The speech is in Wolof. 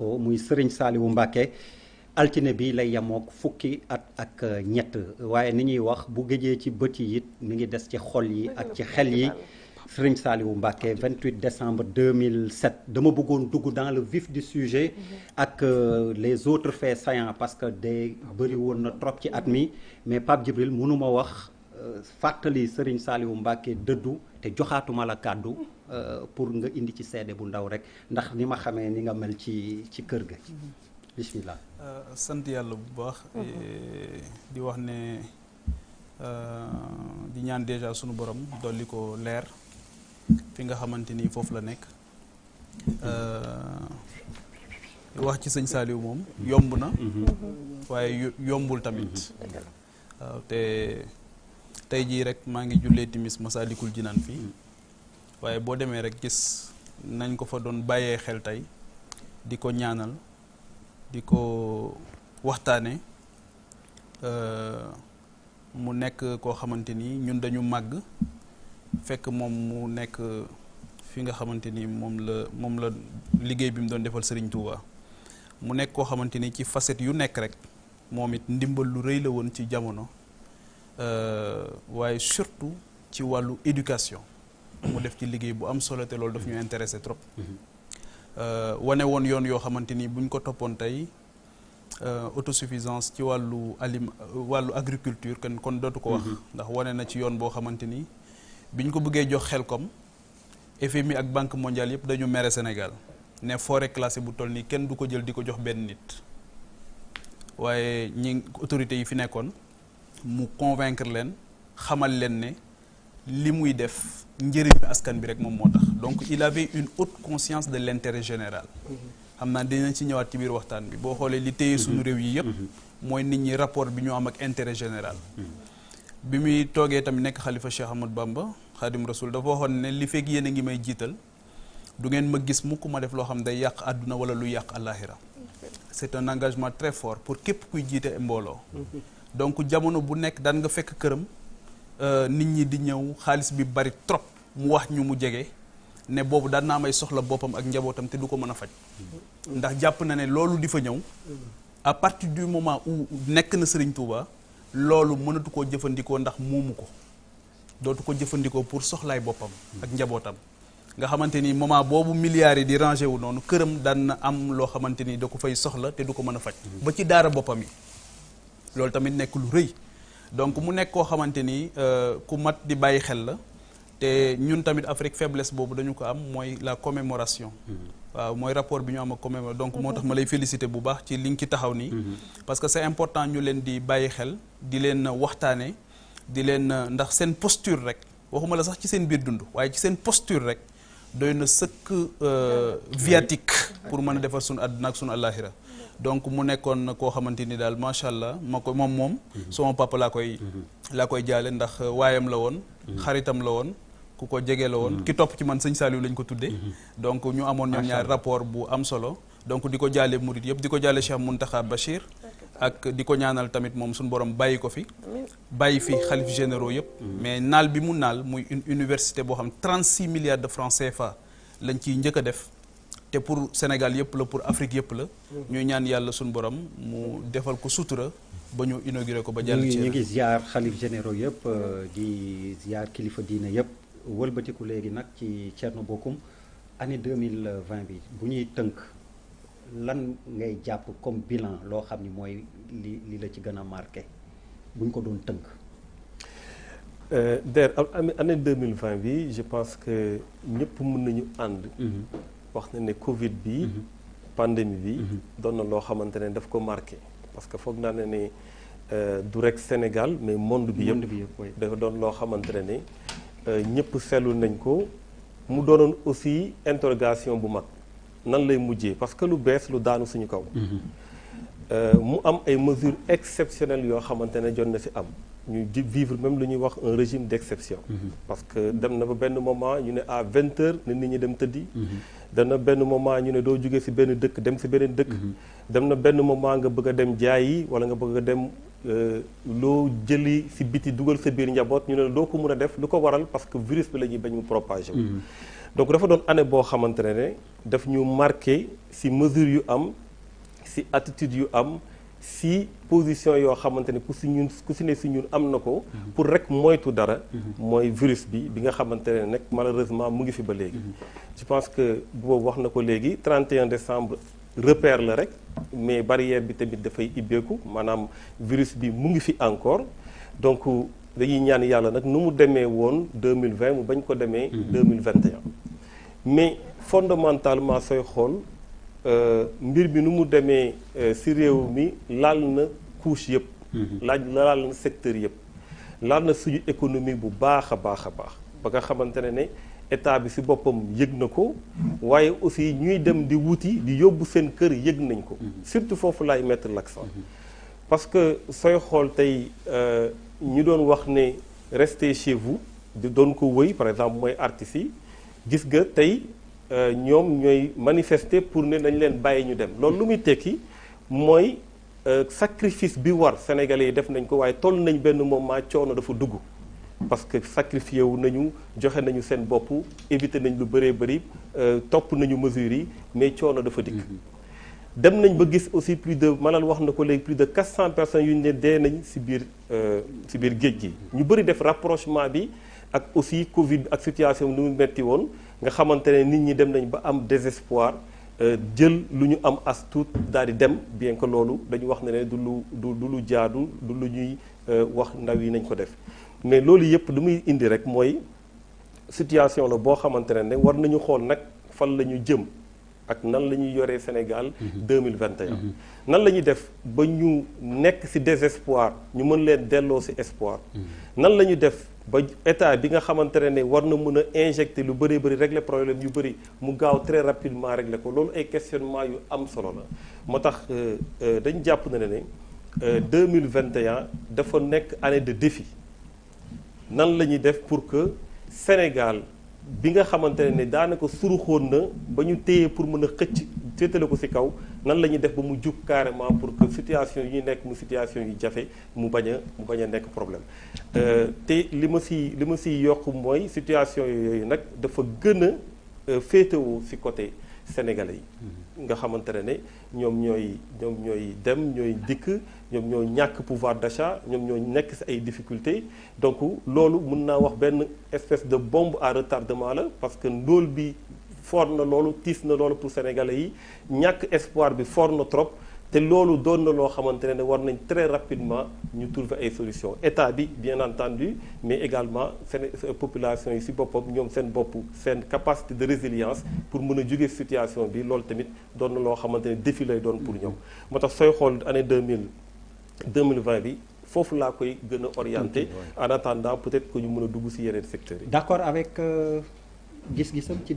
muy Serigne Saliou Mbacké altine bi lay yemook fukki at ak ñett waaye ni ñuy wax bu géejee ci bët yi it mi ngi des ci xol yi ak ci xel yi. Serigne Saliou Mbacké 28 décembre 2007 dama bëggoon dugg dans le vif du sujet ak les autres faits saillants parce que day bëri woon na trop ci at mi mais Pape Djibril mënuma wax fàttali Serigne Saliou Mbacké dëddu te joxaatuma la kàddu pour nga indi ci seede bu ndaw rek ndax ni ma xamee ni nga mel ci kër ga. bismillah. sant yàlla bu baax. di wax ne di ñaan déjà sunu borom dolli ko leer fi nga xamante ni foofu la nekk. wax ci sëñ Saliou moom yomb na. waaye yombul tamit. waaw te tey jii rek maa ngi jullee timis Masaalikul Jinaan fii. waaye boo demee rek gis nañ ko fa doon bàyyee xel tey di ko ñaanal. di ko waxtaane mu nekk koo xamante ni ñun dañu màgg fekk moom mu nekk fi nga xamante ni moom la liggéey bi mu doon defal Serigne Touba mu nekk koo xamante ni ci facette yu nekk rek moom it ndimbal lu rëy la woon ci jamono waaye surtout ci wàllu éducation mu def ci liggéey bu am solo te loolu daf ñu intéressé trop. wane woon yoon yoo xamante ni buñ ko toppoon tey autosuffisance ci wàllu wàllu agriculture kon dootu ko wax. ndax wane na ci yoon boo xamante ni biñ ko bëggee jox Xelcom FMI ak Banque mondiale yëpp dañu mere Sénégal ne forêt classée bu toll nii kenn du ko jël di ko jox benn nit. waaye ñi autorités yi fi nekkoon mu convaincre leen xamal leen ne li muy def njëriñu askan bi rek moom moo tax donc il avait une haute conscience de l'intérêt général. xam naa dinañ ci ñëwaat ci biir waxtaan bi boo xoolee li téye suñu réew yi yëpp mooy nit ñi rapport bi ñu am ak intérêt général. bi muy toogee tamit nekk xalifa Cheikh Ahmadou Bamba Khadim Rasoul dafa waxoon ne li fekk yéen a ngi may jiital du ngeen ma gis mukk ma def loo xam day yàq àdduna wala lu yàq àllaaxira. c'est un engagement très fort pour képp kuy jiite mbooloo. donc jamono bu nekk daan nga fekk këram nit ñi di ñëw xaalis bi bari trop mu wax ñu mu jege ne boobu daan naa may soxla boppam ak njabootam te du ko mën a faj. ndax jàpp na ne loolu di fa ñëw à partir du moment où nekk na Serigne Touba loolu mënatu koo jëfandikoo ndax moomu ko dootu ko jëfandikoo pour soxlaay boppam ak njabootam. nga xamante ni moment boobu milliards yi di rangé wu noonu këram daan na am loo xamante ni da ko fay soxla te du ko mën a faj. ba ci daara boppam yi loolu tamit nekk lu rëy. donc mu nekk koo xamante ni ku mat di bàyyi xel la te ñun tamit Afrique faiblesse boobu dañu ko am mooy la commémoration. waaw mooy rapport bi ñu am ak commémoration donc moo tax ma lay féliciter bu baax ci li nga ci taxaw nii. parce que c'est important ñu leen di bàyyi xel di leen waxtaane di leen ndax seen posture rek waxuma la sax ci seen biir dund waaye ci seen posture rek doy na sëkk viatique pour mën a defar sunu àdduna ak sunu àllaaxira donc mu nekkoon koo xamante ni daal macha allah moom sama papa laa koy jaale ndax waayam la woon xaritam la woon ku ko jege la woon ki topp ci man sëñ Saliou lañ ko tuddee donc ñu amoon ñoom ñaar rapport bu am solo donc di ko jaale murit yëpp di ko jaale Cheikh Mountakha Bachir ak di ko ñaanal tamit moom suñu borom bàyyi ko fi bàyyi fi xalif généraux yëpp mais naal bi mu naal muy une université boo xam 36 milliards de francs CFA lañ ciy njëkk a def te pour Sénégal yëpp la pour Afrique yëpp la ñuy ñaan yàlla suñu borom mu defal ko sutura ba ñu inauguré ko ba jàll ci ñu ngi ziar xalif généraux yëpp di ziar kilifa diine yëpp wëlbatiku léegi nag ci Thierno Bocoum année 2020 bi bu ñuy tënk lan ngay jàpp comme bilan loo xam ni mooy li la ci gën a marqué bu ñu ko doon tënk. année 2020 bi je pense que ñëpp mën nañu ànd. wax na ne Covid bi. pandémie bi. doon na loo xamante ne daf ko marqué. parce que foog naa ne du rek Sénégal mais monde bi yëpp. dafa doon loo xamante ne ñëpp seetlu nañ ko mu doonoon aussi interrogation bu mag. nan lay mujjee parce que lu bees lu daanu suñu kaw. mu am ay mesures exceptionnelles yoo xamante ne jot na ci am ñu vivre même lu ñuy wax un régime d'exception. parce que dem na ba benn moment ñu ne à 20h ne nit ñi dem tëddi. dem na benn moment ñu ne doo jógee ci benn dëkk dem ci beneen dëkk. dem na benn moment nga bëgg a dem jaayi walla nga bëgg a dem loo jëli ci biti dugal sa biir njaboot ñu ne doo ko mën a def lu ko waral parce que virus bi la ñuy bañ mu propagé wu. donc dafa doon année boo xamante ne daf ñu marqué ci mesures yu am ci attitude yu am ci position yoo xamante ne ku ci ne ci ñun am na ko pour rek moytu dara mooy virus bi nga xamante ne nag malheureusement mu ngi fi ba léegi. je pense que boobu wax na ko léegi 31 décembre repère la rek mais barrière bi tamit dafay ibbeeku maanaam virus bi mu ngi fi encore donc dañuy ñaan yàlla nag nu mu demee woon 2020 mu bañ ko demee 2021 mais fondamentalement sooy xool mbir bi nu mu demee ci réew mi laal na couche yëpp laal na secteur yëpp laal na suñu économie bu baax a baax a baax ba nga xamante ne état bi ci boppam yëg na ko waaye aussi ñuy dem di wuti di yóbbu seen kër yëg nañ ko surtout foofu laay mettre l'accent parce que sooy xool tey ñu doon wax ne restez chez vous di doon ko wëy par exemple mooy artistes yi gis nga tey ñoom ñooy manifester pour ne dañ leen bàyyi ñu dem loolu lu muy tekki mooy sacrifice bi war Sénégalais yi def nañ ko waaye toll nañ benn moment coono dafa dugg parce que sacrifié wu nañu joxe nañu seen bopp éviter nañ lu bëree bëri topp nañu mesures yi mais coono dafa dikk dem nañ ba gis aussi plus de Malal wax na ko léegi plus de 400 personnes yu ñu ne dee nañ ci biir géej gi ñu bëri def rapprochement bi ak aussi Covid ak situation bi nu mu metti woon nga xamante ne nit ñi dem nañ ba am désespoir jël lu ñu am as tuut daal di dem bien que loolu dañu wax ne du lu jaadu du lu ñuy wax ndaw yi nañ ko def mais loolu yëpp lu muy indi rek mooy situation la boo xamante ne war nañu xool nag fan la ñu jëm ak nan la ñuy yoree Sénégal 2021 nan la ñuy def ba ñu nekk ci désespoir ñu mën leen delloo ci espoir nan la ñu def ba état bi nga xamante ne war na mën a injecter lu bëree bëri régler problème yu bëri mu gaaw très rapidement régler ko loolu ay questionnement yu am solo la moo tax dañ jàpp na ne 2021 dafa nekk année de défi nan la ñuy def pour que Sénégal bi nga xamante ne daanaka suruxoon na ba ñu téye pour mën a xëcc féetale ko ci kaw nan la ñuy def ba mu jug carrément pour que situation yi nekk mu situation yu jafe mu bañ a nekk problème te li ma ci yokk mooy situation yooyu nag dafa gën a féetewoo ci côté sénégalais yi nga xamante ne ñoom ñooy dem ñooy dikk ñoom ñoo ñàkk pouvoir d'achat ñoom ñoo nekk ci ay difficultés donc loolu mën naa wax benn espèce de bombe à retardement la parce que ndóol bi fort na loolu tiis na loolu pour sénégalais yi ñàkk espoir bi fort na trop te loolu doon na loo xamante ne war nañ très rapidement ñu trouver ay solutions état bi bien entendu mais également seen population yi ci boppam ñoom seen bopp seen capacité de résilience pour mën a jóge situation bi loolu tamit doon na loo xamante ne défi lay doon pour ñoom moo tax sooy xool année 2020 bi foofu laa koy gën a orienté en attendant peut-être que ñu mën a dugg ci yeneen secteurs yi. D'accord avec gis-gisam ci